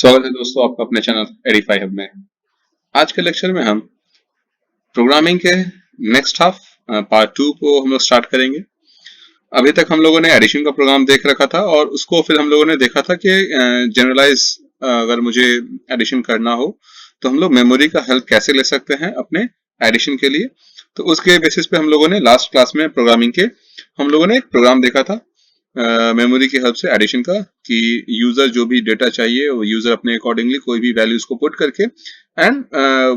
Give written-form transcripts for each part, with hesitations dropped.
स्वागत है दोस्तों आपका अपने चैनल एडीफाई हब में। आज के लेक्चर में हम प्रोग्रामिंग के नेक्स्ट हाफ पार्ट 2 को हम लोग स्टार्ट करेंगे। अभी तक हम लोगों ने एडिशन का प्रोग्राम देख रखा था और उसको फिर हम लोगों ने देखा था कि जनरलाइज अगर मुझे एडिशन करना हो तो हम लोग मेमोरी का हेल्प कैसे ले सकते हैं अपने एडिशन के लिए। तो उसके बेसिस पे हम लोगों ने लास्ट क्लास में प्रोग्रामिंग के हम लोगों ने एक प्रोग्राम देखा था मेमोरी की हेल्प से एडिशन का, कि यूजर जो भी डेटा चाहिए वो यूजर अपने अकॉर्डिंगली कोई भी वैल्यूज को पुट करके एंड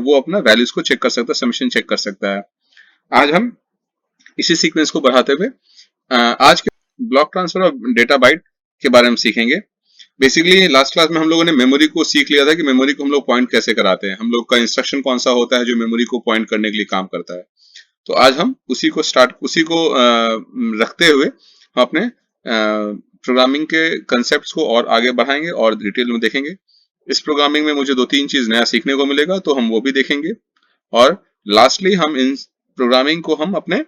वो अपना वैल्यूज को चेक कर सकता है, समेशन चेक कर सकता है। आज हम इसी सीक्वेंस को बढ़ाते हुए आज के block transfer of data byte के बारे में सीखेंगे। बेसिकली लास्ट क्लास में हम लोगों ने मेमोरी को सीख लिया था कि मेमोरी को हम लोग पॉइंट कैसे कराते हैं, हम लोग का इंस्ट्रक्शन कौन सा होता है जो मेमोरी को पॉइंट करने के लिए काम करता है। तो आज हम उसी को रखते हुए हम अपने प्रोग्रामिंग के कंसेप्ट्स को और आगे बढ़ाएंगे और डिटेल में देखेंगे। इस प्रोग्रामिंग में मुझे 2-3 चीज नया सीखने को मिलेगा तो हम वो भी देखेंगे। और लास्टली हम इन प्रोग्रामिंग को हम अपने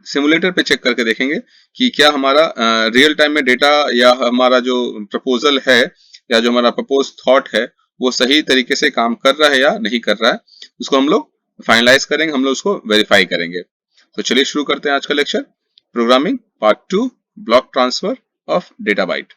सिमुलेटर पे चेक करके देखेंगे कि क्या हमारा रियल टाइम में डेटा या हमारा जो प्रपोजल है या जो हमारा प्रपोज थॉट है वो सही तरीके से काम कर रहा है या नहीं कर रहा है। उसको हम लोग फाइनलाइज करेंगे, हम लोग उसको वेरीफाई करेंगे। तो चलिए शुरू करते हैं आज का lecture, programming part 2, block transfer of data byte.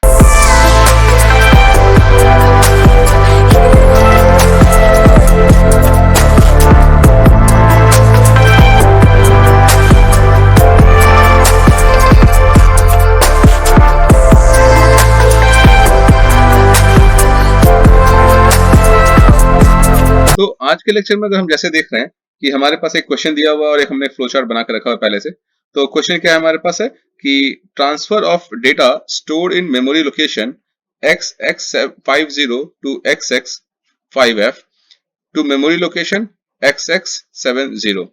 तो आज के लेक्चर में अगर हम जैसे देख रहे हैं कि हमारे पास एक क्वेश्चन दिया हुआ है और एक हमने फ्लो चार्ट बना के रखा हुआ पहले से। तो क्वेश्चन क्या है हमारे पास है कि transfer of data stored in memory location XX50 to XX5F to memory location XX70।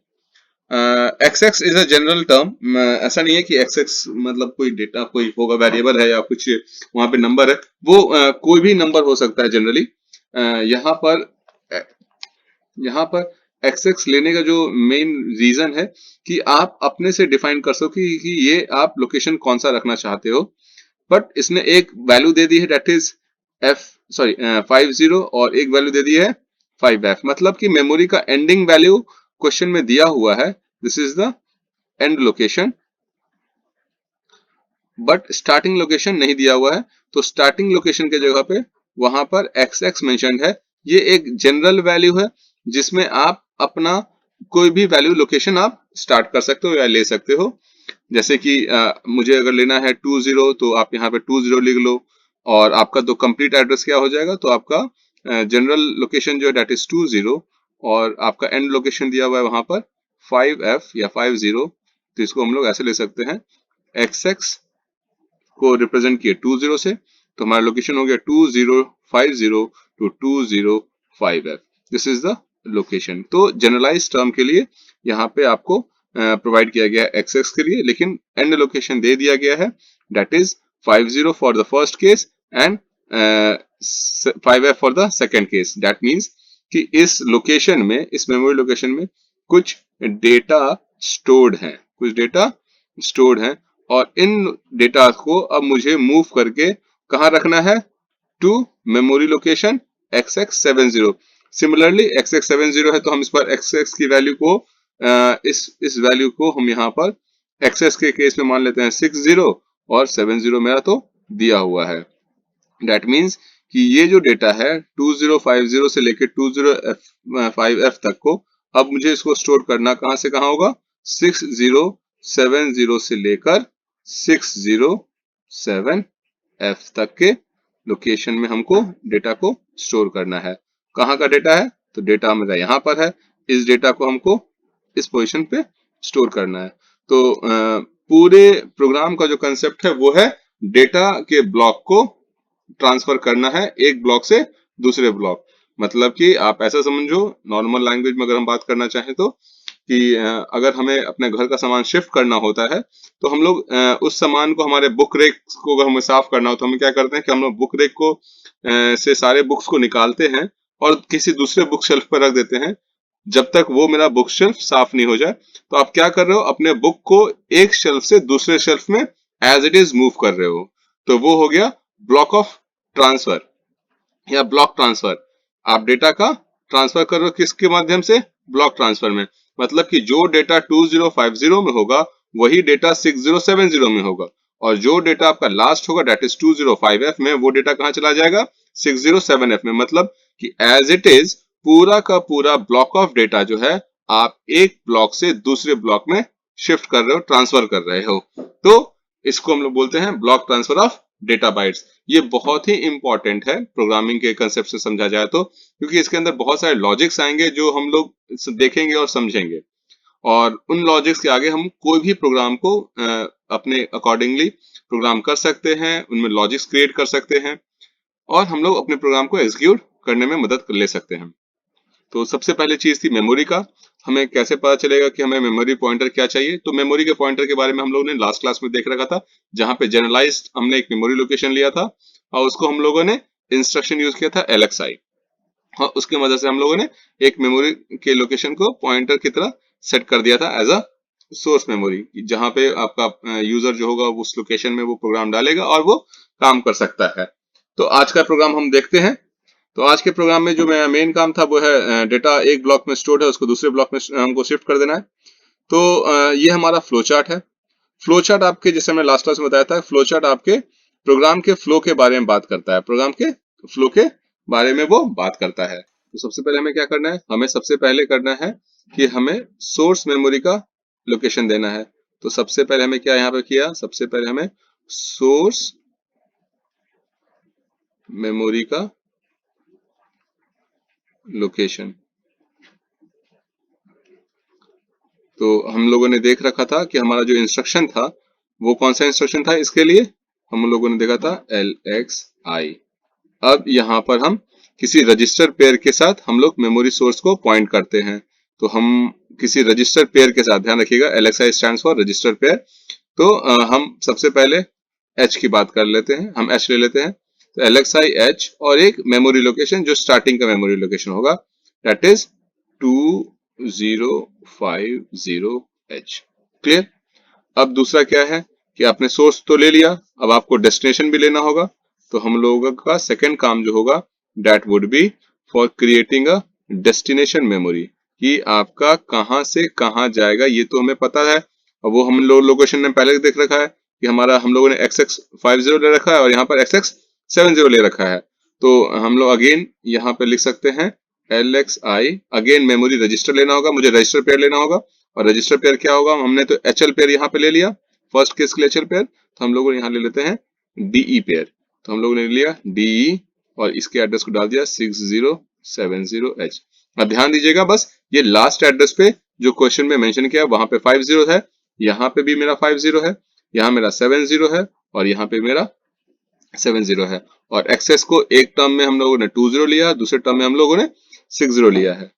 XX is a general term, ऐसा नहीं है कि XX मतलब कोई डेटा कोई होगा वेरिएबल है या कुछ वहां पे नंबर है, वो कोई भी नंबर हो सकता है जनरली। यहाँ पर XX लेने का जो मेन रीजन है कि आप अपने से डिफाइन कर सको कि ये आप लोकेशन कौन सा रखना चाहते हो। बट इसने एक वैल्यू दे दी है डेट इज 50 और एक वैल्यू दे दी है 5F, मतलब कि मेमोरी का एंडिंग वैल्यू क्वेश्चन में दिया हुआ है, this is the end location, but starting location नहीं दिया हुआ है। तो स्टार्टिंग लोकेशन के जगह पे वहां पर XX मेंशन्ड है। ये एक जनरल वैल्यू है जिसमें आप अपना कोई भी वैल्यू लोकेशन आप स्टार्ट कर सकते हो या ले सकते हो। जैसे कि मुझे अगर लेना है 20 तो आप यहाँ पे 20 लिख लो और आपका तो कंप्लीट एड्रेस क्या हो जाएगा, तो आपका जनरल लोकेशन जो है डेट इज 20 और आपका एंड लोकेशन दिया हुआ है वहां पर 5F या 50। तो इसको हम लोग ऐसे ले सकते हैं, XX को रिप्रेजेंट किए 20 से, तो हमारा लोकेशन हो गया 2050 to 205F, this is the location. तो जनरलाइज टर्म के लिए यहाँ पे आपको प्रोवाइड किया गया है XX के लिए, लेकिन एंड लोकेशन दे दिया गया है date is 50 for the first case and 5F for the second case. That means कि इस लोकेशन में, इस मेमोरी लोकेशन में कुछ डेटा स्टोर्ड है, कुछ डेटा स्टोर्ड है और इन डेटा को अब मुझे मूव करके कहाँ रखना है, to memory location XX70। Similarly XX70 है तो हम इस पर XX की वैल्यू को इस वैल्यू को हम यहाँ पर XS के केस में मान लेते हैं 60 और 70 मेरा तो दिया हुआ है। दैट मीन्स कि ये जो डेटा है 2050 से लेकर 205F तक को अब मुझे इसको स्टोर करना कहाँ से कहाँ होगा, 6070 से लेकर 607F तक के लोकेशन में हमको डेटा को स्टोर करना है। कहाँ का डेटा है, तो डेटा मेरा यहाँ पर है, इस डेटा को हमको इस पोजीशन पे स्टोर करना है। तो पूरे प्रोग्राम का जो कंसेप्ट है वो है डेटा के ब्लॉक को ट्रांसफर करना है एक ब्लॉक से दूसरे ब्लॉक। मतलब कि आप ऐसा समझो, नॉर्मल लैंग्वेज में अगर हम बात करना चाहें तो, कि अगर हमें अपने घर का सामान शिफ्ट करना होता है तो हम लोग उस सामान को, हमारे बुक रेक को अगर हमें साफ करना हो तो हम क्या करते हैं कि हम लोग बुक रेक को से सारे बुक्स को निकालते हैं और किसी दूसरे बुक शेल्फ पर रख देते हैं जब तक वो मेरा बुक शेल्फ साफ नहीं हो जाए। तो आप क्या कर रहे हो, अपने बुक को एक शेल्फ से दूसरे शेल्फ में एज इट इज मूव कर रहे हो। तो वो हो गया ब्लॉक ऑफ ट्रांसफर। या ब्लॉक ट्रांसफर, आप डेटा का ट्रांसफर कर रहे हो किसके माध्यम से, ब्लॉक ट्रांसफर में, मतलब कि जो डेटा 2050 में होगा वही डेटा 6070 में होगा, और जो डेटा आपका लास्ट होगा दैट इज 205F में, वो डेटा कहाँ चला जाएगा 607F में, मतलब कि एज इट इज पूरा का पूरा ब्लॉक ऑफ डेटा जो है आप एक ब्लॉक से दूसरे ब्लॉक में शिफ्ट कर रहे हो, ट्रांसफर कर रहे हो, तो इसको हम लोग बोलते हैं block transfer of data bytes. ये बहुत ही इंपॉर्टेंट है प्रोग्रामिंग के कंसेप्ट से समझा जाए तो, क्योंकि इसके अंदर बहुत सारे लॉजिक्स आएंगे जो हम लोग देखेंगे और समझेंगे, और उन लॉजिक्स के आगे हम कोई भी प्रोग्राम को अपने अकॉर्डिंगली प्रोग्राम कर सकते हैं, उनमें लॉजिक्स क्रिएट कर सकते हैं, और हम लोग अपने प्रोग्राम को एग्जीक्यूट करने में मदद ले सकते हैं। तो सबसे पहले चीज थी मेमोरी का, हमें कैसे पता चलेगा कि हमें मेमोरी पॉइंटर क्या चाहिए, तो मेमोरी के पॉइंटर के बारे में हम लोगों ने लास्ट क्लास में देख रखा था, जहां पे जनरलाइज्ड हमने एक मेमोरी लोकेशन लिया था और उसको हम लोगों ने इंस्ट्रक्शन यूज किया था LXI, और उसके मदद से हम लोगों ने एक मेमोरी के लोकेशन को पॉइंटर की तरह सेट कर दिया था एज अ सोर्स मेमोरी, जहां पे आपका यूजर जो होगा उस लोकेशन में वो प्रोग्राम डालेगा और वो काम कर सकता है। तो आज का प्रोग्राम हम देखते हैं। तो आज के प्रोग्राम में जो मेन काम था वो है डेटा एक ब्लॉक में स्टोर्ड है उसको दूसरे ब्लॉक में हमको शिफ्ट कर देना है। तो ये हमारा फ्लो चार्ट है। फ्लो चार्ट आपके, जैसे मैंने लास्ट क्लास में बताया था, फ्लो चार्ट आपके प्रोग्राम के फ्लो के बारे में बात करता है, प्रोग्राम के फ्लो के बारे में वो बात करता है। तो सबसे पहले हमें क्या करना है, हमें सबसे पहले करना है कि हमें सोर्स मेमोरी का लोकेशन देना है। तो सबसे पहले हमें क्या यहाँ पे किया, सबसे पहले हमें सोर्स मेमोरी का लोकेशन, तो हम लोगों ने देख रखा था कि हमारा जो इंस्ट्रक्शन था वो कौन सा इंस्ट्रक्शन था, इसके लिए हम लोगों ने देखा था LXI। अब यहाँ पर हम किसी रजिस्टर पेयर के साथ हम लोग मेमोरी सोर्स को पॉइंट करते हैं। तो हम किसी रजिस्टर पेयर के साथ, ध्यान रखिएगा LXI stands for register pair. तो हम सबसे पहले H की बात कर लेते हैं, हम H ले लेते हैं। तो LXI H और एक मेमोरी लोकेशन जो स्टार्टिंग का मेमोरी लोकेशन होगा दैट इज 2050H। क्लियर। अब दूसरा क्या है कि आपने सोर्स तो ले लिया, अब आपको डेस्टिनेशन भी लेना होगा। तो हम लोगों का सेकंड काम जो होगा that would be for creating a destination memory, कि आपका कहां से कहां जाएगा ये तो हमें पता है, और वो हम लोग लोकेशन में पहले देख रखा है कि हमारा हम लोगों ने XX50 ले रखा है और यहाँ पर XX70 ले रखा है। तो हम लोग अगेन यहाँ पे लिख सकते हैं LXI, अगेन मेमोरी रजिस्टर लेना होगा, मुझे रजिस्टर पेयर लेना होगा, और रजिस्टर पेयर क्या होगा, हमने तो HL पेयर यहाँ पे ले लिया, फर्स्ट केस के लिए HL पेयर, तो हम लोग यहाँ ले लेते हैं DE पेयर। तो हम लोग ने लिया DE और इसके एड्रेस को डाल दिया 6070H। अब ध्यान दीजिएगा बस, ये लास्ट एड्रेस पे जो क्वेश्चन में मेंशन किया वहां पे 50 है, यहाँ पे भी मेरा 50 है, यहाँ मेरा 70 है, और यहाँ पे मेरा 70 है, और एक्सेस को एक टर्म में हम लोगों ने 20 लिया, दूसरे टर्म में हम लोगों ने 60 लिया है।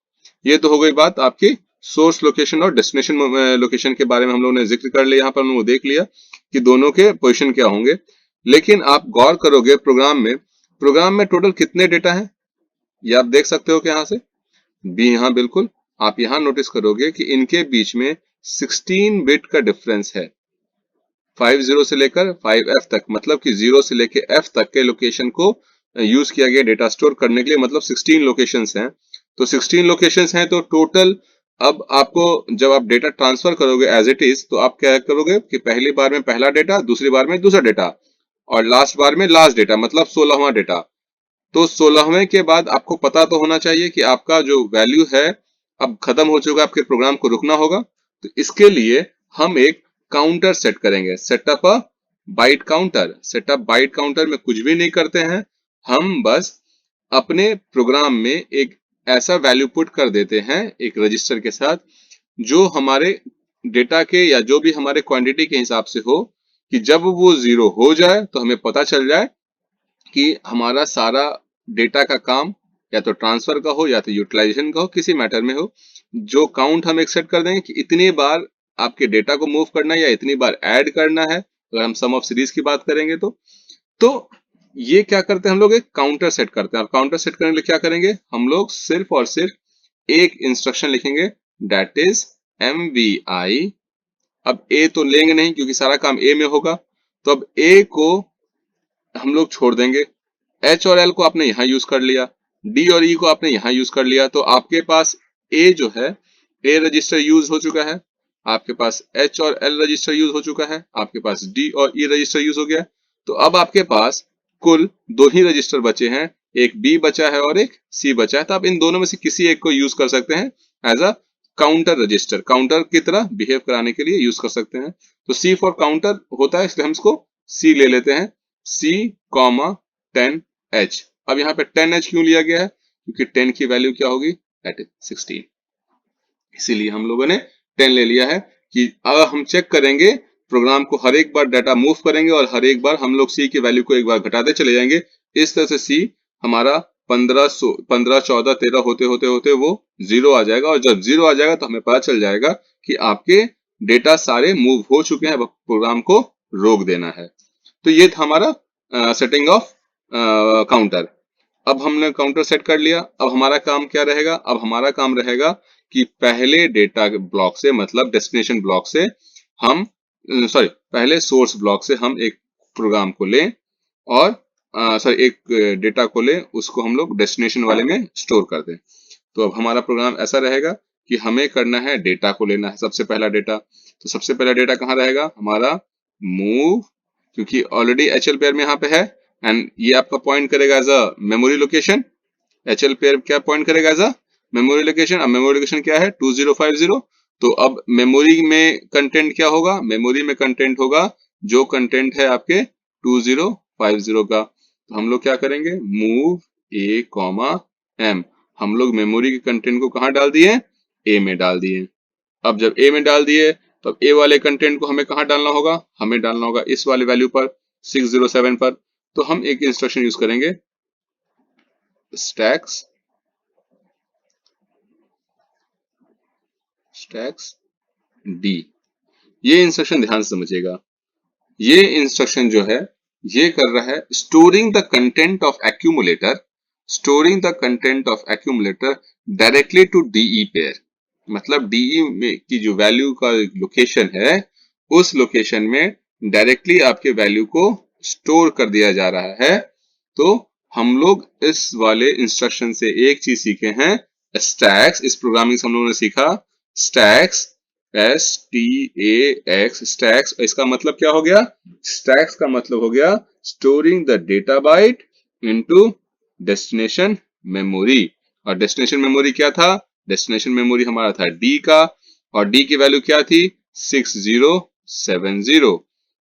ये तो हो गई बात आपकी सोर्स लोकेशन और डेस्टिनेशन लोकेशन के बारे में हम लोगों ने जिक्र कर लिया, यहाँ पर हम लोग देख लिया कि दोनों के पोजीशन क्या होंगे। लेकिन आप गौर करोगे प्रोग्राम में टोटल कितने डेटा हैं, ये आप देख सकते हो कि यहाँ से भी, हाँ बिल्कुल, आप यहाँ नोटिस करोगे कि इनके बीच में 16 बिट का डिफरेंस है, 50 से लेकर 5F तक, मतलब कि 0 से लेकर F तक के लोकेशन को यूज किया गया डेटा स्टोर करने के लिए, मतलब 16 लोकेशंस हैं। तो 16 लोकेशंस हैं तो टोटल, अब आपको जब आप डेटा ट्रांसफर करोगे एज इट इज, तो आप क्या करोगे कि पहली बार में पहला डेटा, दूसरी बार में दूसरा डेटा, और लास्ट बार में लास्ट डेटा, मतलब 16वां डेटा। तो 16वें के बाद आपको पता तो होना चाहिए कि आपका जो वैल्यू है अब खत्म हो चुका है, आपके प्रोग्राम को रुकना होगा। तो इसके लिए हम एक काउंटर सेट करेंगे, setup a byte counter. Setup byte counter में कुछ भी नहीं करते हैं, हम बस अपने प्रोग्राम में एक ऐसा वैल्यू पुट कर देते हैं एक रजिस्टर के साथ जो हमारे डेटा के या जो भी हमारे क्वांटिटी के हिसाब से हो, कि जब वो 0 हो जाए तो हमें पता चल जाए कि हमारा सारा डेटा का काम या तो ट्रांसफर का हो या तो यूटिलाइजेशन का हो, किसी मैटर में हो, जो काउंट हम एक्सेप्ट कर देंगे कि इतनी बार आपके डेटा को मूव करना है या इतनी बार ऐड करना है, अगर हम सम ऑफ सीरीज की बात करेंगे तो ये क्या करते हैं, हम लोग एक काउंटर सेट करते हैं। और काउंटर सेट करने के लिए क्या करेंगे, हम लोग सिर्फ और सिर्फ एक इंस्ट्रक्शन लिखेंगे दैट इज MVI। अब ए तो लेंगे नहीं क्योंकि सारा काम ए में होगा, तो अब ए को हम लोग छोड़ देंगे, एच और एल को आपने यहाँ यूज कर लिया, डी और ई को आपने यहाँ यूज कर लिया, तो आपके पास ए जो है, ए रजिस्टर यूज हो चुका है, आपके पास एच और एल रजिस्टर यूज हो चुका है, आपके पास डी और ई रजिस्टर यूज हो गया। तो अब आपके पास कुल दो ही रजिस्टर बचे हैं, एक बी बचा है और एक सी बचा है। तो आप इन दोनों में से किसी एक को यूज कर सकते हैं as a counter register, counter की तरह बिहेव कराने के लिए यूज कर सकते हैं। तो सी फॉर काउंटर होता है, इसलिए हम इसको सी ले लेते हैं, सी कॉमा 10H। अब यहाँ पे 10H क्यों लिया गया है? क्योंकि 10 की वैल्यू क्या होगी? दैट इज 16, इसीलिए हम लोगों ने 10 ले लिया है कि अब हम चेक करेंगे प्रोग्राम को, हर एक बार डाटा मूव करेंगे और हर एक बार हम लोग सी की वैल्यू को एक बार घटाते चले जाएंगे। इस तरह से सी हमारा 15, 14, 13 होते होते होते वो 0 आ जाएगा, और जब 0 आ जाएगा तो हमें पता चल जाएगा कि आपके डेटा सारे मूव हो चुके हैं, अब प्रोग्राम को रोक देना है। तो ये था हमारा सेटिंग ऑफ काउंटर। अब हमने काउंटर सेट कर लिया, अब हमारा काम क्या रहेगा? अब हमारा काम रहेगा कि पहले डेटा ब्लॉक से, मतलब डेस्टिनेशन ब्लॉक से हम पहले सोर्स ब्लॉक से हम एक प्रोग्राम को लें और एक डेटा को लें, उसको हम लोग डेस्टिनेशन वाले में स्टोर कर दें। तो अब हमारा प्रोग्राम ऐसा रहेगा कि हमें करना है, डेटा को लेना है सबसे पहला डेटा। तो सबसे पहला डेटा कहाँ रहेगा? हमारा मूव, क्योंकि ऑलरेडी एचएल पेयर में यहाँ पे है, एंड ये आपका पॉइंट करेगा as a memory location. HL pair क्या पॉइंट करेगा एज अ मेमोरी लोकेशन। अब मेमोरी लोकेशन क्या है? 2050। तो अब मेमोरी में कंटेंट क्या होगा? मेमोरी में कंटेंट होगा जो कंटेंट है आपके 2050 का। तो हम लोग क्या करेंगे? मूव ए कॉमा एम, हम लोग मेमोरी के कंटेंट को कहाँ डाल दिए? ए में डाल दिए। अब जब ए में डाल दिए तो अब ए वाले कंटेंट को हमें कहाँ डालना होगा? हमें डालना होगा इस वाले वैल्यू पर, 607 पर। तो हम एक इंस्ट्रक्शन यूज करेंगे, स्टैक्स डी। ये इंस्ट्रक्शन ध्यान से समझिएगा। ये इंस्ट्रक्शन जो है ये कर रहा है storing the content of accumulator, storing the content of accumulator directly to DE pair. मतलब डीई में की जो वैल्यू का लोकेशन है, उस लोकेशन में डायरेक्टली आपके वैल्यू को स्टोर कर दिया जा रहा है। तो हम लोग इस वाले इंस्ट्रक्शन से एक चीज सीखे हैं, स्टैक्स। इस प्रोग्रामिंग से हम लोगों ने सीखा स्टैक्स, STAX, स्टैक्स। इसका मतलब क्या हो गया? स्टैक्स का मतलब हो गया storing the data byte into destination memory. और डेस्टिनेशन मेमोरी क्या था? डेस्टिनेशन मेमोरी हमारा था डी का, और डी की वैल्यू क्या थी? 6070।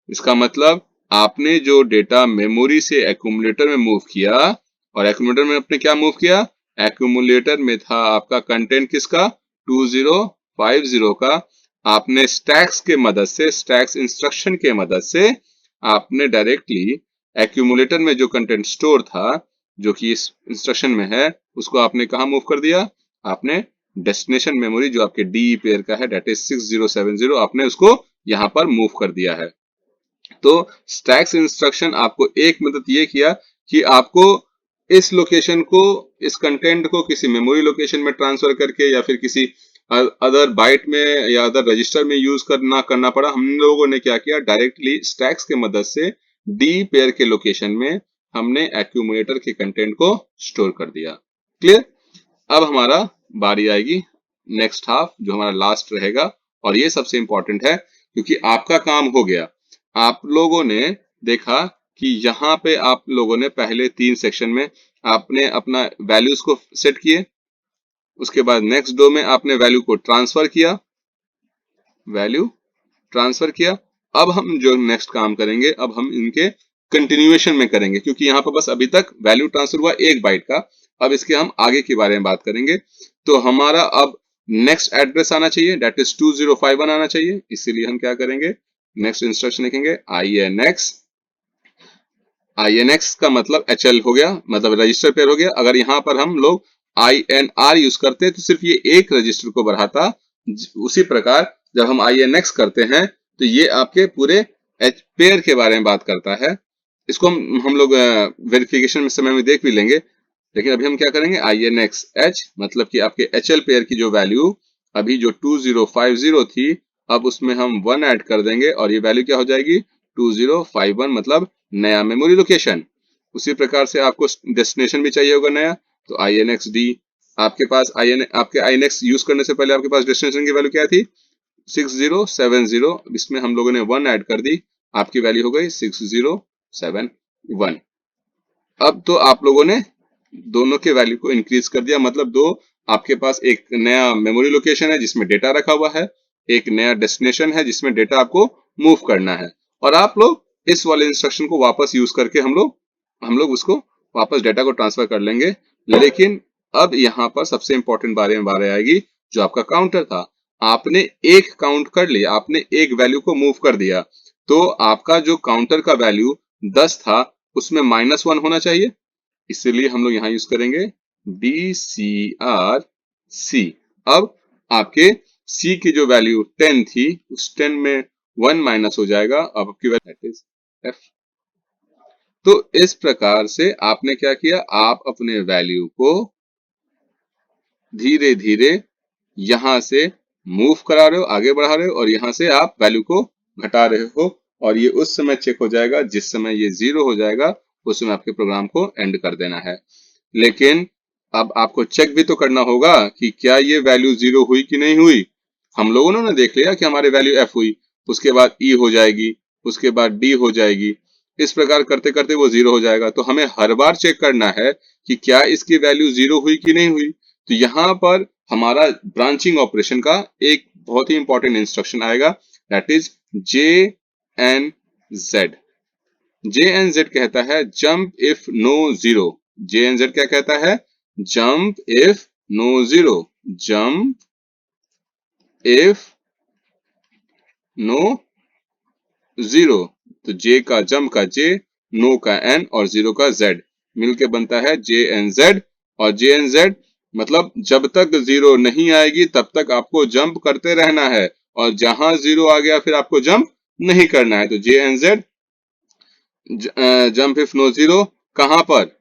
इसका मतलब आपने जो डेटा मेमोरी से एक्यूमुलेटर में मूव किया, और एक्यूमुलेटर में आपने क्या मूव किया? एक्यूमुलेटर में था आपका कंटेंट किसका? 2050 का। आपने स्टैक्स के मदद से, स्टैक्स इंस्ट्रक्शन के मदद से आपने डायरेक्टली एक्यूमुलेटर में जो कंटेंट स्टोर था, जो कि इस इंस्ट्रक्शन में है, उसको आपने कहा मूव कर दिया? आपने डेस्टिनेशन मेमोरी जो आपके डी पेयर का है, दैट इज 6070, आपने उसको यहां पर मूव कर दिया है। तो स्टैक्स इंस्ट्रक्शन आपको एक मदद ये किया कि आपको इस लोकेशन को, इस कंटेंट को किसी मेमोरी लोकेशन में ट्रांसफर करके या फिर किसी अदर बाइट में या अदर रजिस्टर में यूज करना पड़ा। हम लोगों ने क्या किया? डायरेक्टली स्टैक्स के मदद से डी पेयर के लोकेशन में हमने एक्यूमुलेटर के कंटेंट को स्टोर कर दिया। क्लियर? अब हमारा बारी आएगी नेक्स्ट हाफ, जो हमारा लास्ट रहेगा, और ये सबसे इंपॉर्टेंट है क्योंकि आपका काम हो गया। आप लोगों ने देखा कि यहाँ पे आप लोगों ने पहले 3 सेक्शन में आपने अपना वैल्यूज को सेट किए, उसके बाद नेक्स्ट डो में आपने वैल्यू को ट्रांसफर किया, वैल्यू ट्रांसफर किया। अब हम जो नेक्स्ट काम करेंगे, अब हम इनके कंटिन्यूएशन में करेंगे, क्योंकि यहाँ पर बस अभी तक वैल्यू ट्रांसफर हुआ 1 बाइट का। अब इसके हम आगे के बारे में बात करेंगे। तो हमारा अब नेक्स्ट एड्रेस आना चाहिए, दैट इज 2051 आना चाहिए। इसीलिए हम क्या करेंगे? नेक्स्ट इंस्ट्रक्शन लिखेंगे INX। INX का मतलब HL हो गया, मतलब रजिस्टर पेयर हो गया। अगर यहाँ पर हम लोग INR यूज करते तो सिर्फ ये एक रजिस्टर को बढ़ाता। उसी प्रकार जब हम INX करते हैं तो ये आपके पूरे पेयर के बारे में बात करता है। इसको हम लोग वेरिफिकेशन में समय में देख भी लेंगे, लेकिन अभी हम क्या करेंगे? INX H, मतलब कि आपके HL पेयर की जो वैल्यू अभी जो 2050 थी, अब उसमें हम 1 ऐड कर देंगे और ये वैल्यू क्या हो जाएगी? 2051, मतलब नया मेमोरी लोकेशन। उसी प्रकार से आपको डेस्टिनेशन भी चाहिए होगा नया, तो INXD। आपके पास आपके INX यूज करने से पहले आपके पास डेस्टिनेशन की वैल्यू क्या थी? 6070। इसमें हम लोगों ने 1 ऐड कर दी, आपकी वैल्यू हो गई 6071। अब तो आप लोगों ने दोनों के वैल्यू को इंक्रीज कर दिया, मतलब दो आपके पास एक नया मेमोरी लोकेशन है जिसमें डेटा रखा हुआ है, एक नया डेस्टिनेशन है जिसमें डेटा आपको मूव करना है, और आप लोग इस वाले इंस्ट्रक्शन को वापस यूज करके हम लोग उसको वापस डेटा को ट्रांसफर कर लेंगे। लेकिन अब यहाँ पर सबसे इंपॉर्टेंट बारे आएगी, जो आपका काउंटर था। आपने एक काउंट कर लिया, आपने एक वैल्यू को मूव कर दिया, तो आपका जो काउंटर का वैल्यू 10 था उसमें -1 होना चाहिए। इसलिए हम लोग यहाँ यूज करेंगे DCRC। अब आपके C की जो वैल्यू 10 थी, उस 10 में 1 माइनस हो जाएगा, अब आपकी वैल्यू F। तो इस प्रकार से आपने क्या किया, आप अपने वैल्यू को धीरे धीरे यहां से मूव करा रहे हो, आगे बढ़ा रहे हो, और यहां से आप वैल्यू को घटा रहे हो, और ये उस समय चेक हो जाएगा जिस समय ये 0 हो जाएगा, उस समय आपके प्रोग्राम को एंड कर देना है। लेकिन अब आपको चेक भी तो करना होगा कि क्या ये वैल्यू 0 हुई कि नहीं हुई। हम लोगों ने देख लिया कि हमारी वैल्यू F हुई, उसके बाद E हो जाएगी, उसके बाद D हो जाएगी, इस प्रकार करते करते वो 0 हो जाएगा। तो हमें हर बार चेक करना है कि क्या इसकी वैल्यू 0 हुई कि नहीं हुई। तो यहाँ पर हमारा ब्रांचिंग ऑपरेशन का एक बहुत ही इंपॉर्टेंट इंस्ट्रक्शन आएगा, दैट इज JNZ। JNZ कहता है जंप इफ नो 0। JNZ क्या कहता है? Jump if no 0। Jump if no 0। तो J का जंप का J, नो का N और 0 का Z मिलके बनता है JNZ। और JNZ मतलब जब तक 0 नहीं आएगी तब तक आपको जंप करते रहना है, और जहां 0 आ गया फिर आपको जंप नहीं करना है। तो JNZ जंप इफ नो 0 कहां पर,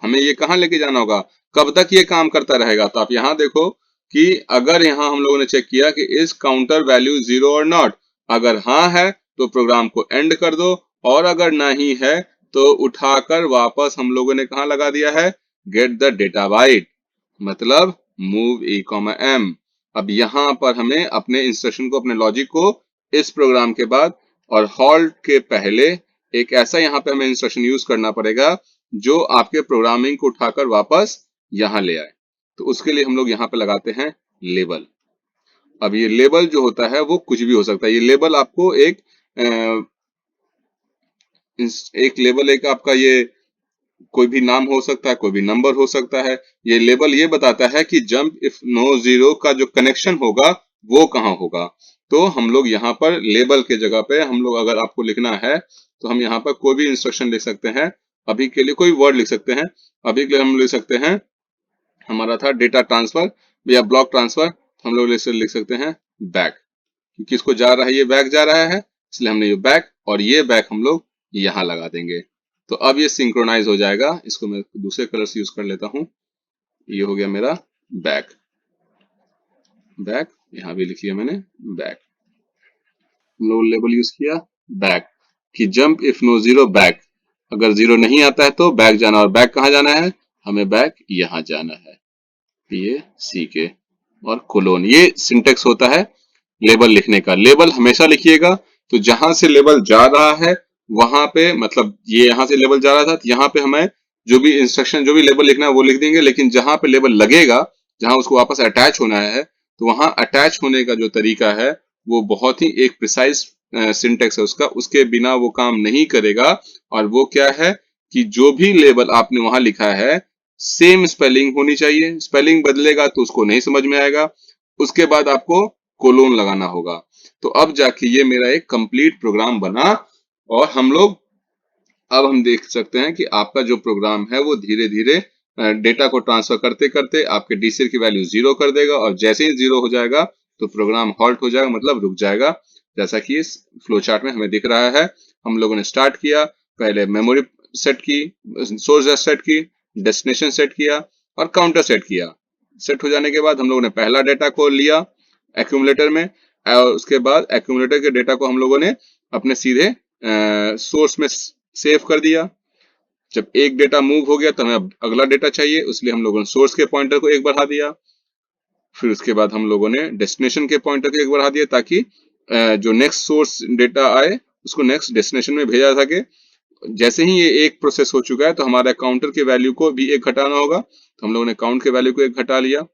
हमें ये कहां लेके जाना होगा, कब तक ये काम करता रहेगा। तो आप यहां देखो कि अगर यहां हम लोगों ने चेक किया कि इस काउंटर वैल्यू 0 और नॉट, अगर हाँ है तो प्रोग्राम को एंड कर दो, और अगर नहीं है तो उठाकर वापस हम लोगों ने कहा लगा दिया है, गेट द डेटा बाइट, मतलब मूव E, M। अब यहां पर हमें अपने इंस्ट्रक्शन को, अपने लॉजिक को इस प्रोग्राम के बाद और हॉल्ट के पहले एक ऐसा यहाँ पे हमें इंस्ट्रक्शन यूज करना पड़ेगा जो आपके प्रोग्रामिंग को उठाकर वापस यहां ले आए। तो उसके लिए हम लोग यहाँ पे लगाते हैं लेबल। अब ये लेबल जो होता है वो कुछ भी हो सकता है। ये लेबल आपको एक लेबल, एक आपका ये कोई भी नाम हो सकता है, कोई भी नंबर हो सकता है। ये लेबल ये बताता है कि जंप इफ नो 0 का जो कनेक्शन होगा वो कहाँ होगा। तो हम लोग यहाँ पर लेबल के जगह पे हम लोग, अगर आपको लिखना है तो हम यहाँ पर कोई भी इंस्ट्रक्शन लिख सकते हैं। अभी के लिए कोई वर्ड लिख सकते हैं। अभी के लिए हम लिख सकते हैं, हमारा था डेटा ट्रांसफर या ब्लॉक ट्रांसफर, हम लोग लिख सकते हैं बैक। किसको जा रहा है, ये बैक जा रहा है, इसलिए हमने ये बैक, और ये बैक हम लोग यहाँ लगा देंगे। तो अब ये सिंक्रोनाइज हो जाएगा। इसको मैं दूसरे कलर से यूज कर लेता हूं। ये हो गया मेरा बैक। बैक यहां भी लिख लिया मैंने बैक। हम लोग लेबल यूज किया बैक, कि जंप इफ नो 0 बैक, अगर 0 नहीं आता है तो बैक जाना। और बैक कहाँ जाना है, हमें बैक यहां जाना है, ये सी के और कोलोन। ये सिंटेक्स होता है लेबल लिखने का। लेबल हमेशा लिखिएगा, तो जहां से लेबल जा रहा है वहां पे, मतलब ये यहां से लेबल जा रहा था तो यहाँ पे हमें जो भी इंस्ट्रक्शन, जो भी लेबल लिखना है वो लिख देंगे। लेकिन जहां पे लेबल लगेगा, जहां उसको वापस अटैच होना है, तो वहां अटैच होने का जो तरीका है वो बहुत ही एक प्रिसाइज सिंटेक्स है उसका, उसके बिना वो काम नहीं करेगा। और वो क्या है कि जो भी लेबल आपने वहां लिखा है सेम स्पेलिंग होनी चाहिए। स्पेलिंग बदलेगा तो उसको नहीं समझ में आएगा। उसके बाद आपको कोलोन लगाना होगा। तो अब जाके ये मेरा एक कंप्लीट प्रोग्राम बना, और अब हम देख सकते हैं कि आपका जो प्रोग्राम है वो धीरे धीरे डेटा को ट्रांसफर करते करते आपके डीसीएल की वैल्यू 0 कर देगा, और जैसे ही 0 हो जाएगा तो प्रोग्राम हॉल्ट हो जाएगा, मतलब रुक जाएगा। जैसा कि इस फ्लो चार्ट में हमें दिख रहा है। हम लोगों ने स्टार्ट किया, पहले मेमोरी सेट की, सोर्स सेट की, डेस्टिनेशन सेट किया और काउंटर सेट किया। सेट हो जाने के बाद हम लोगों ने पहला डेटा को लिया एक्यूमुलेटर में, और उसके बाद एक्यूमुलेटर के डेटा को हम लोगों ने अपने सीधे सोर्स में सेव कर दिया। जब एक डेटा मूव हो गया तो हमें अब अगला डेटा चाहिए, इसलिए हम लोगों ने सोर्स के पॉइंटर को एक बढ़ा दिया। फिर उसके बाद हम लोगों ने डेस्टिनेशन के पॉइंटर को एक बढ़ा दिया ताकि जो नेक्स्ट सोर्स डेटा आए उसको नेक्स्ट डेस्टिनेशन में भेजा जा सके। जैसे ही ये एक प्रोसेस हो चुका है तो हमारा काउंटर के वैल्यू को भी एक घटाना होगा, तो हम लोगों ने काउंट के वैल्यू को एक घटा लिया।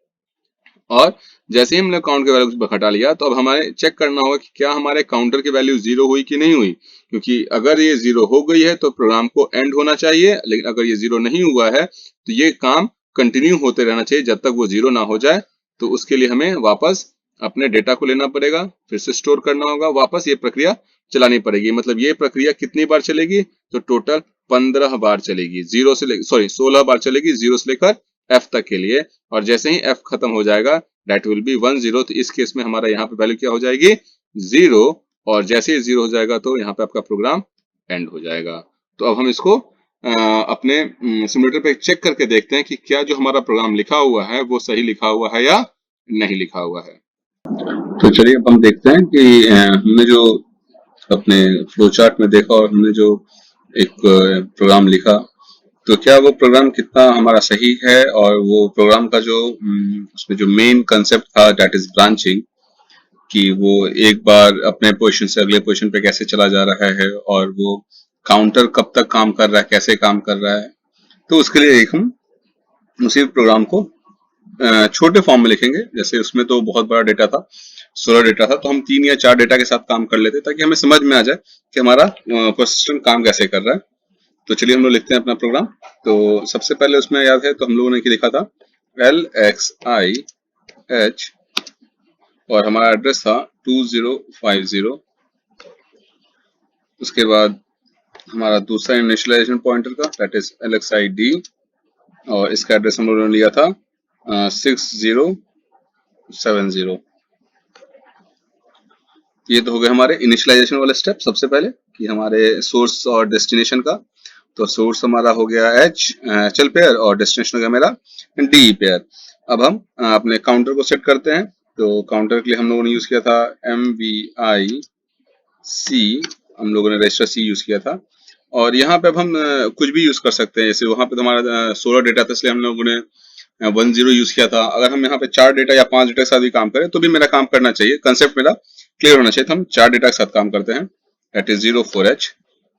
और जैसे ही हमने काउंट के वैल्यू को घटा लिया तो अब हमारे चेक करना होगा कि क्या हमारे काउंटर की वैल्यू 0 हुई कि नहीं हुई, क्योंकि अगर ये 0 हो गई है तो प्रोग्राम को एंड होना चाहिए, लेकिन अगर ये 0 नहीं हुआ है तो ये काम कंटिन्यू होते रहना चाहिए जब तक वो 0 ना हो जाए। तो उसके लिए हमें वापस अपने डेटा को लेना पड़ेगा, फिर से स्टोर करना होगा, वापस ये प्रक्रिया चलानी पड़ेगी। मतलब ये प्रक्रिया कितनी बार चलेगी, तो टोटल 15 बार चलेगी, 16 बार चलेगी, 0 से लेकर f तक के लिए। और जैसे ही f खत्म हो जाएगा दैट विल बी 10, तो इस केस में हमारा यहाँ पे वैल्यू क्या हो जाएगी 0, और जैसे ही 0 हो जाएगा तो यहाँ पे आपका प्रोग्राम एंड हो जाएगा। तो अब हम इसको अपने सिमुलेटर पे चेक करके देखते हैं कि क्या जो हमारा प्रोग्राम लिखा हुआ है वो सही लिखा हुआ है या नहीं लिखा हुआ है। तो चलिए अब हम देखते हैं कि हमने जो अपने फ्लो चार्ट में देखा और हमने जो एक प्रोग्राम लिखा तो क्या वो प्रोग्राम कितना हमारा सही है, और वो प्रोग्राम का जो उसमें जो मेन कंसेप्ट था दैट इज ब्रांचिंग, कि वो एक बार अपने पोजीशन से अगले पोजीशन पे कैसे चला जा रहा है और वो काउंटर कब तक काम कर रहा है, कैसे काम कर रहा है। तो उसके लिए एक हम उसी प्रोग्राम को छोटे फॉर्म में लिखेंगे। जैसे उसमें तो बहुत बड़ा डेटा था, 16 डेटा था, तो हम 3 या 4 डेटा के साथ काम कर लेते ताकि हमें समझ में आ जाए कि हमारा सिस्टम काम कैसे कर रहा है। तो चलिए हम लोग लिखते हैं अपना प्रोग्राम। तो सबसे पहले उसमें याद है तो हम लोगों ने लिखा था LXIH और हमारा एड्रेस था 2050। उसके बाद हमारा दूसरा इनिशियलाइजेशन पॉइंटर था दैट इज LXID, और इसका एड्रेस हम लोगों ने लिया था 6070। ये तो हो गए हमारे इनिशियलाइजेशन वाले स्टेप सबसे पहले कि हमारे सोर्स और डेस्टिनेशन का। तो सोर्स हमारा हो गया HL पेयर और डेस्टिनेशन हो गया मेरा DE पेयर। अब हम अपने काउंटर को सेट करते हैं। तो काउंटर के लिए हम लोगों ने यूज किया था MVIC, हम लोगों ने रजिस्टर C यूज किया था। और यहाँ पे अब हम कुछ भी यूज कर सकते हैं। जैसे वहां पे तो हमारा 16 डेटा था इसलिए हम लोगों ने 10 यूज किया था। अगर हम यहाँ पे 4 डेटा या 5 डेटा के साथ भी काम करें तो भी मेरा काम करना चाहिए, कंसेप्ट मेरा क्लियर होना चाहिए। तो हम 4 डेटा के साथ काम करते हैं दैट इज 04H।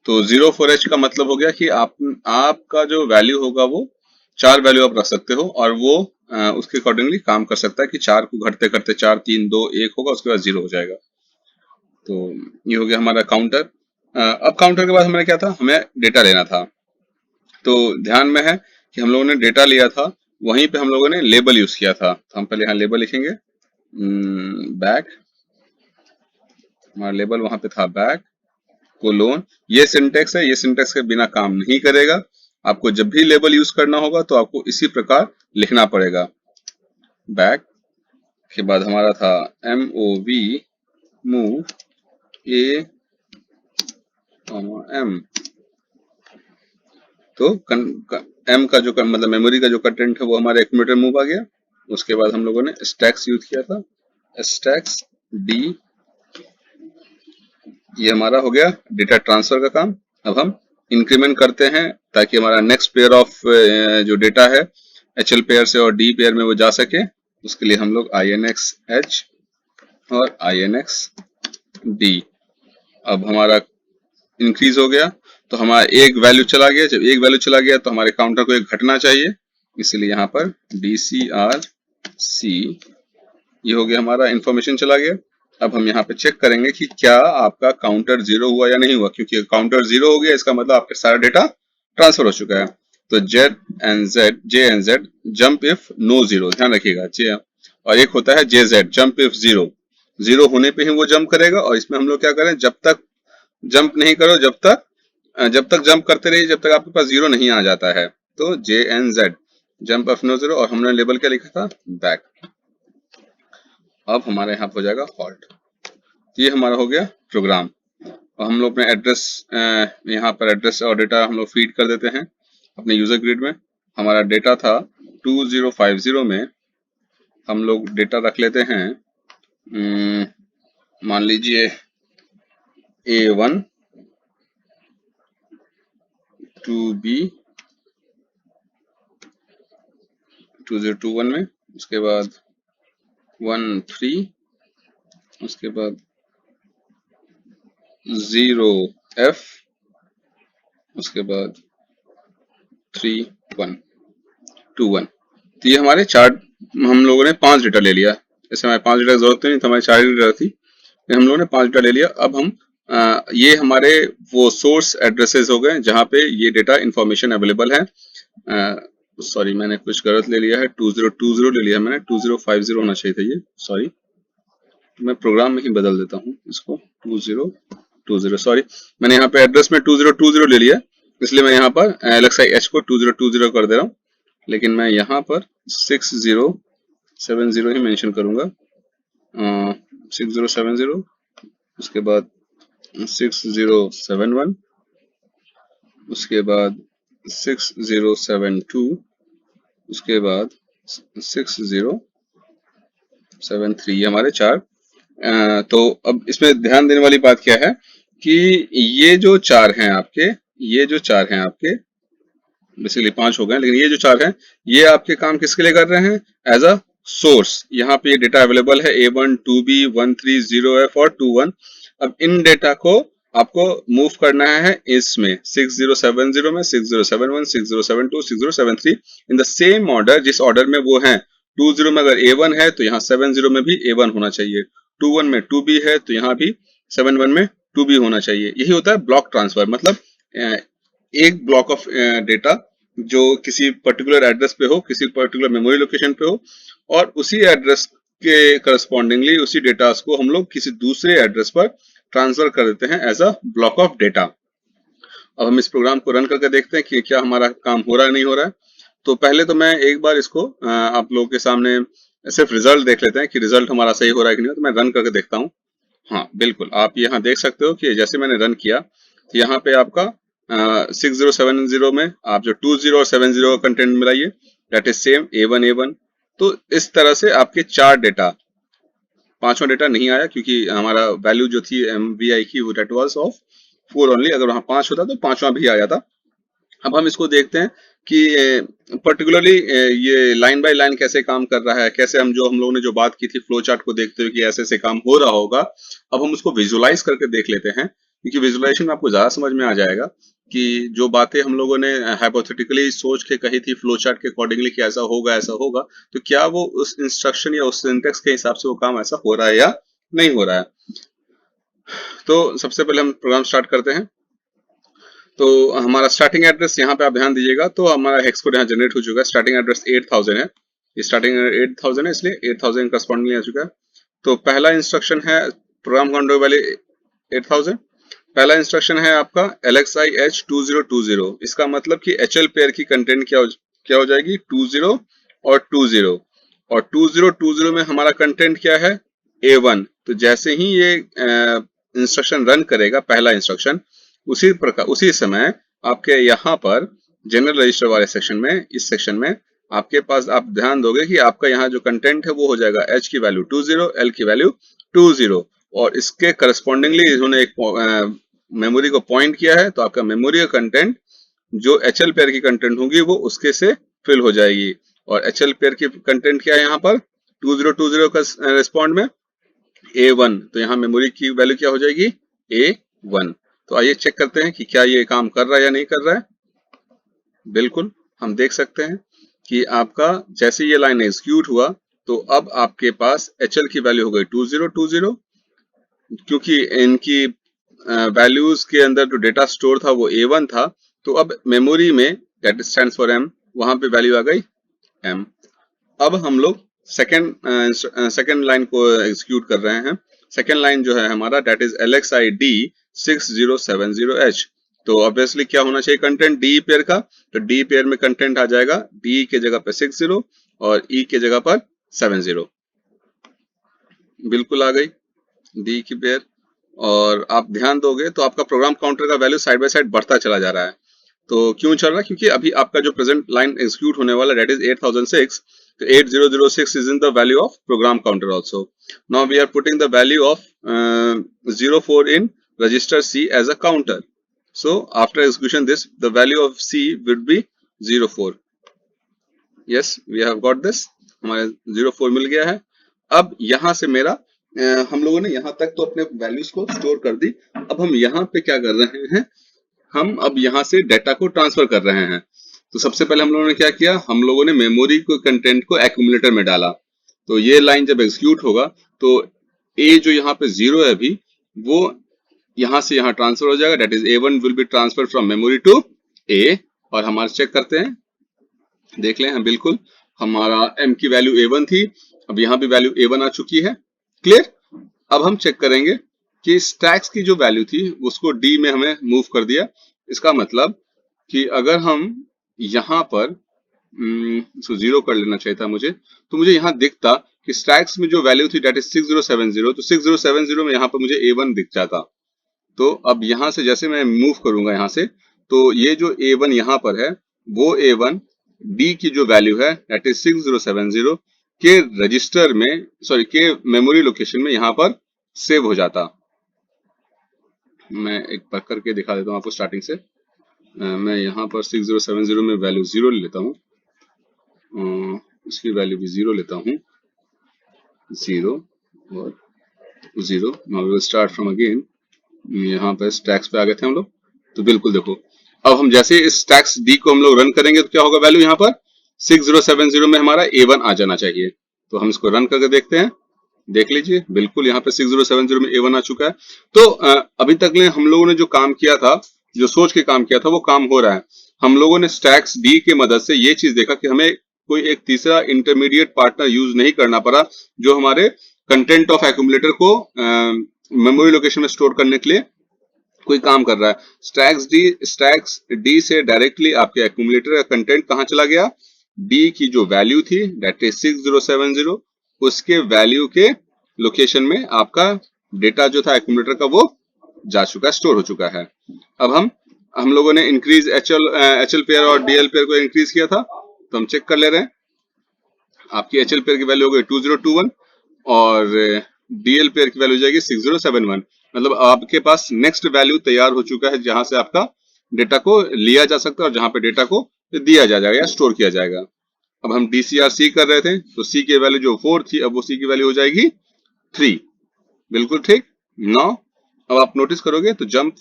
तो 04H का मतलब हो गया कि आपका जो वैल्यू होगा वो 4 वैल्यू आप रख सकते हो और वो उसके अकॉर्डिंगली काम कर सकता है कि 4 को घटते करते 4 3 2 1 होगा, उसके बाद 0 हो जाएगा। तो ये हो गया हमारा काउंटर। अब काउंटर के बाद हमें क्या था, हमें डेटा लेना था। तो ध्यान में है कि हम लोगों ने डेटा लिया था, वहीं पे हम लोगों ने लेबल यूज किया था। तो हम पहले यहाँ लेबल लिखेंगे बैक, हमारा लेबल वहां पे था बैक कोलोन। ये सिंटेक्स है, ये सिंटेक्स के बिना काम नहीं करेगा। आपको जब भी लेबल यूज करना होगा तो आपको इसी प्रकार लिखना पड़ेगा। बैक के बाद हमारा था MOV मूव A, M। तो M का जो मतलब मेमोरी का जो कंटेंट है वो हमारे एक्यूमुलेटर मूव आ गया। उसके बाद हम लोगों ने स्टैक्स यूज किया था, स्टैक्स D, ये हमारा हो गया डेटा ट्रांसफर का काम। अब हम इंक्रीमेंट करते हैं ताकि हमारा नेक्स्ट पेयर ऑफ जो डेटा है HL पेयर से और D पेयर में वो जा सके। उसके लिए हम लोग INX H और INX D। अब हमारा इंक्रीज हो गया तो हमारा एक वैल्यू चला गया। जब एक वैल्यू चला गया तो हमारे काउंटर को एक घटना चाहिए, इसलिए यहाँ पर DCRC, ये हो गया हमारा इंफॉर्मेशन चला गया। अब हम यहाँ पे चेक करेंगे कि क्या आपका काउंटर 0 हुआ या नहीं हुआ, क्योंकि काउंटर 0 हो गया इसका मतलब आपका सारा डेटा ट्रांसफर हो चुका है। तो JNZ जंप इफ नो 0, ध्यान रखिएगा। और एक होता है JZ जंप इफ 0, 0 होने पे ही वो जंप करेगा। और इसमें हम लोग क्या करें, जब तक जंप नहीं करो, जब तक जंप करते रहिए जब तक आपके पास 0 नहीं आ जाता है। तो JNZ जंप इफ नो 0, और हमने लेबल क्या लिखा था बैक। अब हमारे यहाँ हो जाएगा हॉल्ट। ये हमारा हो गया प्रोग्राम। और हम लोग अपने एड्रेस यहाँ पर एड्रेस और डेटा हम लोग फीड कर देते हैं अपने यूजर ग्रिड में। हमारा डेटा था 2050 में, हम लोग डेटा रख लेते हैं मान लीजिए A1 to B 2021 में, उसके बाद 13, उसके बाद 0F, उसके बाद 3121। तो ये हमारे चार, हम लोगों ने 5 डेटा ले लिया। जैसे हमारे 5 डेटा की जरूरत नहीं थी, हमारे 4 डेटा थी, हम लोगों ने 5 डेटा ले लिया। अब हम ये हमारे वो सोर्स एड्रेसेस हो गए जहाँ पे ये डेटा इंफॉर्मेशन अवेलेबल है। सॉरी, मैंने कुछ गलत ले लिया है, 2020 ले लिया मैंने, 2050 होना चाहिए था ये, सॉरी। मैं प्रोग्राम में ही बदल देता हूँ इसको, 2020, सॉरी। मैंने यहाँ पे एड्रेस में 2020 ले लिया, इसलिए मैं यहाँ पर LXI-H को 2020 कर दे रहा हूँ, लेकिन मैं यहाँ पर 6070 ही मेंशन करूंगा। 6070, उसके बाद 6071, उसके बाद 6072, उसके बाद 6073, ये हमारे 4। तो अब इसमें ध्यान देने वाली बात क्या है कि ये जो 4 हैं आपके, बेसिकली 5 हो गए, लेकिन ये जो 4 हैं, ये आपके काम किसके लिए कर रहे हैं? As a source. यहाँ पे ये डेटा अवेलेबल है A1, 2B, 130, 0F और 21। अब इन डेटा को आपको मूव करना है इसमें 6070 में, 6071, 6072, 6073 इन द सेम ऑर्डर, जिस ऑर्डर में वो हैं। 20 में अगर A1 है तो यहाँ 70 में भी A1 होना चाहिए, 21 में 2B है तो यहाँ भी 71 में 2B होना चाहिए। यही होता है ब्लॉक ट्रांसफर, मतलब एक ब्लॉक ऑफ डेटा जो किसी पर्टिकुलर एड्रेस पे हो, किसी पर्टिकुलर मेमोरी लोकेशन पे हो, और उसी एड्रेस के करस्पॉन्डिंगली उसी डेटा को हम लोग किसी दूसरे एड्रेस पर ट्रांसफर कर देते हैं as a block of data. अब हम इस प्रोग्राम को रन करके देखते हैं कि क्या हमारा काम हो रहा है नहीं हो रहा है। तो पहले तो मैं एक बार इसको आप लोगों के सामने सिर्फ रिजल्ट देख लेते हैं कि रिजल्ट हमारा सही हो रहा है कि नहीं। तो मैं रन करके देखता हूँ। हाँ बिल्कुल, आप यहाँ देख सकते हो कि जैसे मैंने रन किया तो यहाँ पे आपका 6070 में आप जो 20 और 70 का कंटेंट मिलाइए, दैट इज सेम A1। तो इस तरह से आपके 4 डेटा, 5वां डेटा नहीं आया क्योंकि हमारा वैल्यू जो थी MVI की वो डेट वाज ऑफ 4 ओनली। अगर वहां 5 होता तो 5वां भी आया था। अब हम इसको देखते हैं कि पर्टिकुलरली ये लाइन बाय लाइन कैसे काम कर रहा है, कैसे हम लोगों ने जो बात की थी फ्लो चार्ट को देखते हुए कि ऐसे ऐसे काम हो रहा होगा। अब हम उसको विजुलाइज करके देख लेते हैं, क्योंकि विजुलाइजेशन में आपको ज्यादा समझ में आ जाएगा कि जो बातें हम लोगों ने हाइपोथेटिकली सोच के कही थी फ्लो चार्ट के अकॉर्डिंगली कि ऐसा होगा, तो क्या वो उस इंस्ट्रक्शन या उस सिंटेक्स के हिसाब से वो काम ऐसा हो रहा है या नहीं हो रहा है। तो सबसे पहले हम प्रोग्राम स्टार्ट करते हैं। तो हमारा स्टार्टिंग एड्रेस यहाँ पे आप ध्यान दीजिएगा, तो हमारा हेक्स कोड यहाँ जनरेट हो चुका है। स्टार्टिंग एड्रेस 8000 है, ये स्टार्टिंग 8000 है, इसलिए 8000 करस्पॉन्डिंग आ चुका है। तो पहला इंस्ट्रक्शन है प्रोग्राम काउंटर वाले 8000। पहला इंस्ट्रक्शन है आपका LXI-H 2020। इसका मतलब कि HL पेयर की कंटेंट क्या हो जाएगी? 20 और 20। और 2020 में हमारा कंटेंट क्या है? A1। तो जैसे ही ये इंस्ट्रक्शन रन करेगा, पहला इंस्ट्रक्शन, उसी समय आपके यहाँ पर जनरल रजिस्टर वाले सेक्शन में, इस सेक्शन में आपके पास, आप ध्यान दोगे कि आपका यहाँ जो कंटेंट है वो हो जाएगा H की वैल्यू 20, L की वैल्यू 20, और इसके करस्पॉन्डिंगली इन्होंने एक मेमोरी को पॉइंट किया है। तो आपका मेमोरी का कंटेंट जो HL पेयर की कंटेंट होगी वो उसके से फिल हो जाएगी। और HL पेयर की कंटेंट क्या है यहाँ पर 2020 का रेस्पॉन्ड में A1। तो यहाँ मेमोरी की वैल्यू क्या हो जाएगी? A1। तो आइए चेक करते हैं कि क्या ये काम कर रहा है या नहीं कर रहा है। बिल्कुल, हम देख सकते हैं कि आपका जैसे ये लाइन एग्जीक्यूट हुआ तो अब आपके पास HL की वैल्यू हो गई 2020, क्योंकि इनकी वैल्यूज के अंदर जो डेटा स्टोर था वो A1 था। तो अब मेमोरी में, दैट स्टैंड्स फॉर M, वहां पे वैल्यू आ गई M। अब हम लोग सेकेंड लाइन को एग्जीक्यूट कर रहे हैं। सेकेंड लाइन जो है हमारा, दैट इज LXI-D 6070H। तो ऑब्वियसली क्या होना चाहिए कंटेंट D पेयर का? तो D पेयर में कंटेंट आ जाएगा D के जगह पे 60 और E के जगह पर 70। बिल्कुल आ गई D की पेयर। और आप ध्यान दोगे तो आपका प्रोग्राम काउंटर का वैल्यू साइड बाय साइड बढ़ता चला जा रहा है। तो क्यों चल रहा है? क्योंकि अभी आपका जो प्रेजेंट लाइन एग्जीक्यूट होने वाला, दैट इज 8006। तो 8006 is in the value of program counter also. Now we are putting the value of 04 in register C as a counter. So after execution this, the value of C would be 04. Yes we have got this, हमारे 04 मिल गया है। अब यहाँ से मेरा हम लोगों ने यहाँ तक तो अपने वैल्यूज को स्टोर कर दी। अब हम यहाँ पे क्या कर रहे हैं, हम अब यहाँ से डेटा को ट्रांसफर कर रहे हैं। तो सबसे पहले हम लोगों ने क्या किया, हम लोगों ने मेमोरी को कंटेंट को एक्यूमुलेटर में डाला। तो ये लाइन जब एग्जीक्यूट होगा तो ए जो यहाँ पे 0 है अभी, वो यहाँ से यहाँ ट्रांसफर हो जाएगा, that is A1 will be transfer from memory to A. और हमारे चेक करते हैं, देख लें हम, बिल्कुल हमारा m की वैल्यू A1 थी, अब यहाँ भी वैल्यू A1 आ चुकी है। क्लियर। अब हम चेक करेंगे कि स्टैक्स की जो वैल्यू थी उसको D में हमें मूव कर दिया। इसका मतलब कि अगर हम यहाँ पर इसको 0 कर लेना चाहिए था मुझे, तो मुझे यहाँ दिखता कि स्टैक्स में जो वैल्यू थी दैट इज 6070, तो 6070 में यहाँ पर मुझे A1 दिख जाता। तो अब यहाँ से जैसे मैं मूव करूंगा यहाँ से, तो ये जो A1 यहाँ पर है वो A1 D की जो वैल्यू है दैट इज 6070 के रजिस्टर में, सॉरी के मेमोरी लोकेशन में यहाँ पर सेव हो जाता। मैं एक बार करके दिखा देता हूँ आपको स्टार्टिंग से। मैं यहाँ पर 6070 में वैल्यू 0 ले लेता हूँ, इसकी वैल्यू भी 0 लेता हूँ, 0 और 0। Now we will start from again. यहाँ पे स्टैक्स पे आ गए थे हम लोग, तो बिल्कुल देखो अब हम जैसे इस स्टैक्स डी को हम लोग रन करेंगे तो क्या होगा, वैल्यू यहाँ पर 6070 में हमारा A1 आ जाना चाहिए। तो हम इसको रन करके देखते हैं, देख लीजिए बिल्कुल यहाँ पे 6070 में A1 आ चुका है। तो अभी तक हम लोगों ने जो काम किया था, जो सोच के काम किया था, वो काम हो रहा है। हम लोगों ने स्टैक्स डी की मदद से ये चीज देखा कि हमें कोई एक तीसरा इंटरमीडिएट पार्टनर यूज नहीं करना पड़ा जो हमारे कंटेंट ऑफ एक्यूमुलेटर को मेमोरी लोकेशन में स्टोर करने के लिए कोई काम कर रहा है। स्टैक्स डी से डायरेक्टली आपके एक्यूमुलेटर का कंटेंट कहाँ चला गया, डी की जो वैल्यू थी दैट इज 6070, उसके वैल्यू के लोकेशन में आपका डेटा जो था एक्यूमुलेटर का वो जा चुका है, स्टोर हो चुका है। अब हम लोगों ने इंक्रीज एचएल पेयर और डीएल पेयर को इंक्रीज किया था, तो हम चेक कर ले रहे हैं। आपकी एचएल पेयर की वैल्यू हो गई 2021 और डीएल पेयर की वैल्यू हो जाएगी 6071। मतलब आपके पास नेक्स्ट वैल्यू तैयार हो चुका है जहां से आपका डेटा को लिया जा सकता है और जहां पे डेटा को दिया जाएगा या स्टोर किया जाएगा। अब हम DCR-C कर रहे थे, तो C की वैल्यू जो 4 थी अब वो C की वैल्यू हो जाएगी 3। बिल्कुल ठीक। नाउ अब आप नोटिस करोगे तो जंप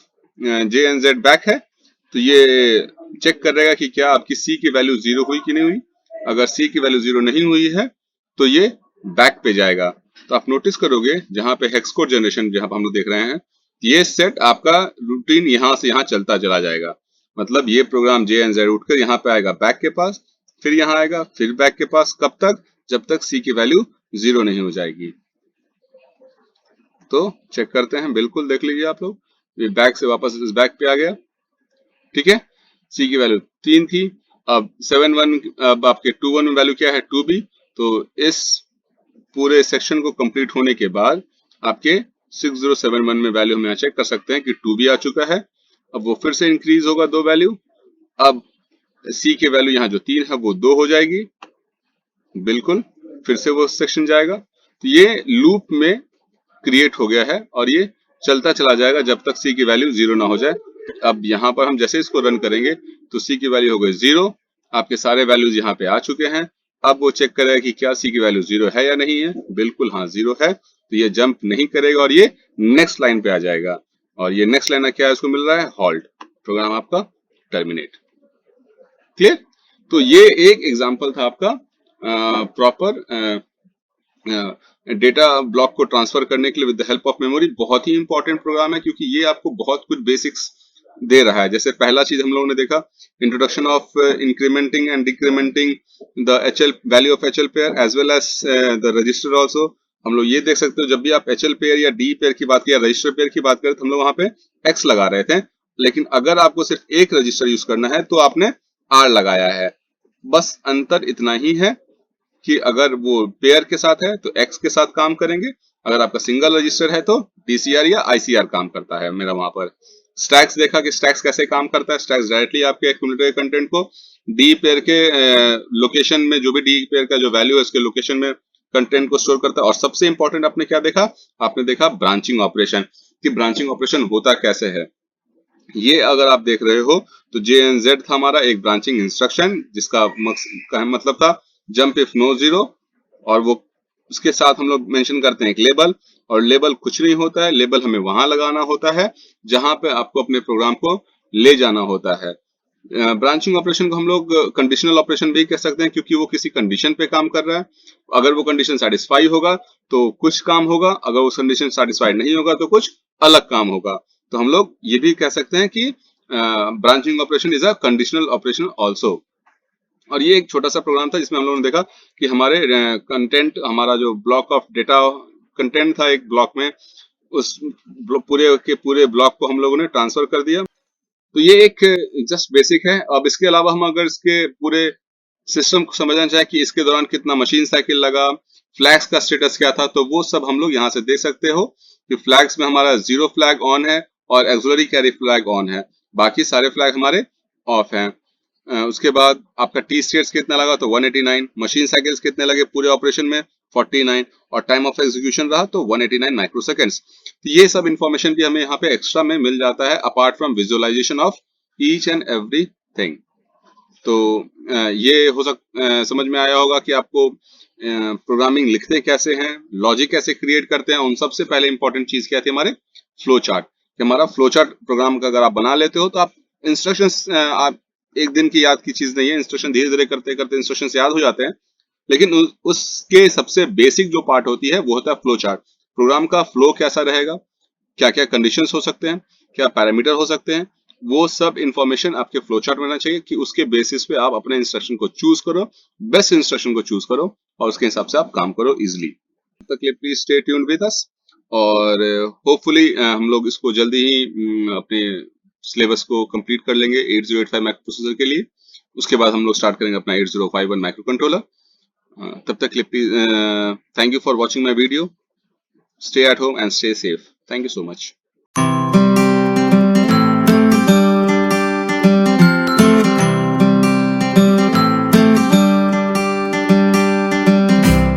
JNZ बैक है, तो ये चेक कर रहेगा कि क्या आपकी C की वैल्यू 0 हुई कि नहीं हुई। अगर C की वैल्यू 0 नहीं हुई है तो ये बैक पे जाएगा। तो आप नोटिस करोगे जहां पे हेक्स कोड जनरेशन जहां हम लोग देख रहे हैं, ये सेट आपका रूटीन यहां से यहां चलता चला जाएगा। मतलब ये प्रोग्राम JNZ उठकर यहाँ पे आएगा बैक के पास, फिर यहाँ आएगा, फिर बैक के पास, कब तक, जब तक C की वैल्यू 0 नहीं हो जाएगी। तो चेक करते हैं, बिल्कुल देख लीजिए आप लोग, ये बैक से वापस इस बैक पे आ गया। ठीक है, C की वैल्यू 3 थी, अब 71, अब आपके 21 में वैल्यू क्या है 2B। तो इस पूरे सेक्शन को कंप्लीट होने के बाद आपके 6071 में वैल्यू हम यहाँ चेक कर सकते हैं कि 2B आ चुका है। अब वो फिर से इंक्रीज होगा 2 वैल्यू, अब C की वैल्यू यहाँ जो 3 है वो 2 हो जाएगी, बिल्कुल फिर से वो सेक्शन जाएगा। तो ये लूप में क्रिएट हो गया है और ये चलता चला जाएगा जब तक C की वैल्यू 0 ना हो जाए। अब यहाँ पर हम जैसे इसको रन करेंगे तो C की वैल्यू हो गई 0, आपके सारे वैल्यूज यहाँ पे आ चुके हैं। अब वो चेक करेगा कि क्या C की वैल्यू 0 है या नहीं है, बिल्कुल हाँ 0 है, तो ये जंप नहीं करेगा और ये नेक्स्ट लाइन पे आ जाएगा। और ये नेक्स्ट लाइन क्या है, उसको मिल रहा है हॉल्ट, प्रोग्राम आपका टर्मिनेट। क्लियर। तो ये एक एग्जांपल था आपका प्रॉपर डेटा ब्लॉक को ट्रांसफर करने के लिए with the help of memory. बहुत ही इंपॉर्टेंट प्रोग्राम है क्योंकि ये आपको बहुत कुछ बेसिक्स दे रहा है। जैसे पहला चीज हम लोगों ने देखा, introduction of incrementing and decrementing the HL value of HL pair as well as the register also. हम लोग ये देख सकते हो जब भी आप एचएल पेयर या डी पेयर की बात की या रजिस्टर पेयर की बात करें तो हम लोग वहां पे एक्स लगा रहे थे, लेकिन अगर आपको सिर्फ एक रजिस्टर यूज करना है तो आपने आर लगाया है। बस अंतर इतना ही है कि अगर वो पेयर के साथ है तो एक्स के साथ काम करेंगे, अगर आपका सिंगल रजिस्टर है तो डीसीआर या आईसीआर काम करता है। मेरा वहां पर स्टैक्स देखा कि स्टैक्स कैसे काम करता है। स्टैक्स डायरेक्टली आपके एक्यूमुलेटर के कंटेंट को डी पेयर के लोकेशन में, जो भी डी पेयर का जो वैल्यू है उसके लोकेशन में कंटेंट को स्टोर करता है। और सबसे इंपॉर्टेंट आपने क्या देखा, आपने देखा ब्रांचिंग ऑपरेशन, कि ब्रांचिंग ऑपरेशन होता कैसे है। ये अगर आप देख रहे हो तो JNZ था हमारा एक ब्रांचिंग इंस्ट्रक्शन, जिसका मतलब था जंप इफ नो जीरो, और वो उसके साथ हम लोग मेंशन करते हैं एक लेबल, और लेबल कुछ नहीं होता है, लेबल हमें वहां लगाना होता है जहां पे आपको अपने प्रोग्राम को ले जाना होता है। ब्रांचिंग ऑपरेशन को हम लोग कंडीशनल ऑपरेशन भी कह सकते हैं, क्योंकि वो किसी कंडीशन पे काम कर रहा है। अगर वो कंडीशन सेटिस्फाई होगा तो कुछ काम होगा, अगर वो कंडीशन सेटिस्फाइड नहीं होगा तो कुछ अलग काम होगा। तो हम लोग ये भी कह सकते हैं कि branching operation is a conditional operation also. और ये एक छोटा सा प्रोग्राम था जिसमें हम लोगों ने देखा कि हमारे कंटेंट, हमारा जो ब्लॉक ऑफ डेटा कंटेंट था एक ब्लॉक में, उस पूरे के पूरे ब्लॉक को हम लोगों ने ट्रांसफर कर दिया। तो ये एक जस्ट बेसिक है। अब इसके अलावा हम अगर इसके पूरे सिस्टम को समझना चाहे कि इसके दौरान कितना मशीन साइकिल लगा, फ्लैग्स का स्टेटस क्या था, तो वो सब हम लोग यहाँ से देख सकते हो कि फ्लैग्स में हमारा 0 फ्लैग ऑन है और एक्सुलरी कैरी फ्लैग ऑन है, बाकी सारे फ्लैग हमारे ऑफ हैं। उसके बाद आपका टी स्टेट्स कितना लगा तो 189, मशीन साइकिल्स कितने लगे पूरे ऑपरेशन में 49, और टाइम ऑफ एग्जीक्यूशन रहा तो 189 माइक्रोसेकेंड्स। तो ये सब इंफॉर्मेशन भी हमें यहाँ पे एक्स्ट्रा में मिल जाता है apart from visualization of each and everything. तो ये समझ में आया होगा कि आपको प्रोग्रामिंग लिखते कैसे हैं, लॉजिक कैसे क्रिएट करते हैं। उन सबसे पहले इंपॉर्टेंट चीज क्या थी हमारे फ्लो चार्ट, कि हमारा फ्लो चार्ट प्रोग्राम का अगर आप बना लेते हो तो आप इंस्ट्रक्शंस, आप एक दिन की याद की चीज नहीं है, इंस्ट्रक्शन धीरे धीरे करते करते इंस्ट्रक्शंस याद हो जाते हैं। लेकिन उसके सबसे बेसिक जो पार्ट होती है वो होता है फ्लो चार्ट। प्रोग्राम का फ्लो कैसा रहेगा, क्या क्या कंडीशंस हो सकते हैं, क्या पैरामीटर हो सकते हैं, वो सब इंफॉर्मेशन आपके फ्लो चार्ट में रहना चाहिए कि उसके बेसिस पे आप अपने इंस्ट्रक्शन को चूज करो, बेस्ट इंस्ट्रक्शन को चूज करो, और उसके हिसाब से आप काम करो इजिली। तब तक के लिए please stay tuned with us, और होपफुली हम लोग इसको जल्दी ही अपने सिलेबस को कंप्लीट कर लेंगे 8085 माइक्रो प्रोसेसर के लिए। उसके बाद हम लोग स्टार्ट करेंगे अपना 8051 माइक्रो कंट्रोलर। तब तक के लिए please thank you for watching my video. Stay at home and stay safe. Thank you so much.